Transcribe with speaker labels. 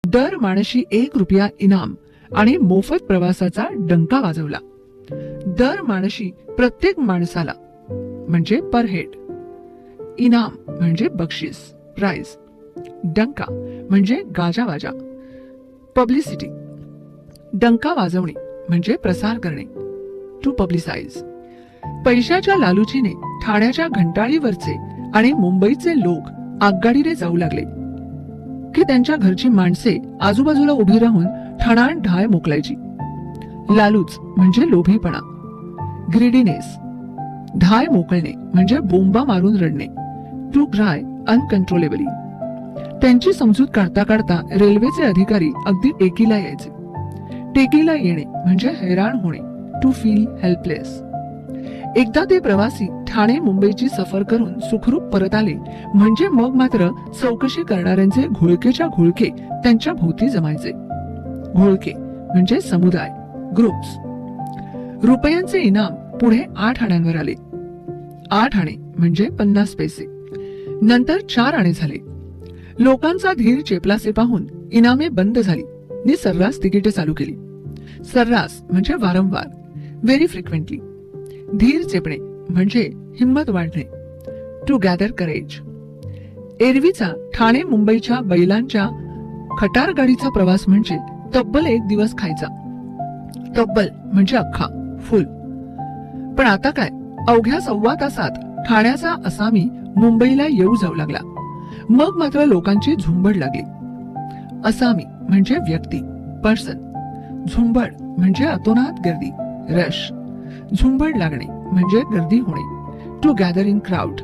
Speaker 1: दर माणशी ₹1 इनाम आणि मोफत प्रवासाचा डंका वाजवला. दर माणशी प्रत्येक माणसाला म्हणजे पर हेड, इनाम म्हणजे बक्षीस प्राइज, डंका म्हणजे गाजावाजा पब्लिसिटी, डंका वाजवणे म्हणजे प्रसार करणे टू पब्लिसाइज. पैशाच्या लालूचीने ठाण्याच्या घंटाळीवरचे आणि मुंबईचे लोक आगगाडीने जाऊ लागले की त्यांच्या घरची माणसे आजूबाजूला उभी राहून ठणाण ढाय मोकलायची. लालूच म्हणजे लोभीपणा, ग्रीडीनेस, ढाय मोकळणे म्हणजे बोंबा मारून रडणे टू क्राय अनकंट्रोलेबली. त्यांची समजूत काढता काढता रेल्वेचे अधिकारी अगदी टेकीला यायचे. टेकीला येणे म्हणजे हैराण होणे टू फील हेल्पलेस. एकदा ते प्रवासी ठाणे मुंबईची सफर करून सुखरूप परत आले म्हणजे मग मात्र चौकशी करणाऱ्यांचे घोळकेच्या घोळके त्यांच्या भोवती जमायचे. घोळके म्हणजे समुदाय, ग्रुप्स. रुपयांचे इनाम पुढे 8 आण्यांवर आले. 8 आणे म्हणजे 50 पैसे, नंतर 4 आणे झाले. लोकांचा धीर चेपलासे पाहून इनामे बंद झाली नि सर्रास तिकिटे चालू केली. सर्रास म्हणजे वारंवार, व्हेरी फ्रिक्वेंटली. धीर चेपणे म्हणजे हिंमत वाढणे टू गॅदर करेज. एरवीचा ठाणे मुंबईच्या बैलांच्या खटार गाडीचा प्रवास म्हणजे तब्बल 1 दिवस खायचा. तब्बल म्हणजे अख्खा, फुल. पण आता काय, अवघ्या 1.25 तासात ठाण्याचा असामी मुंबईला येऊ जाऊ लागला. मग मात्र लोकांची झुंबड लागली. असामी म्हणजे व्यक्ती, पर्सन. झुंबड म्हणजे अतोनात गर्दी, रश. झुंबड लागणे म्हणजे गर्दी होणे टू गॅदर इन क्राऊड.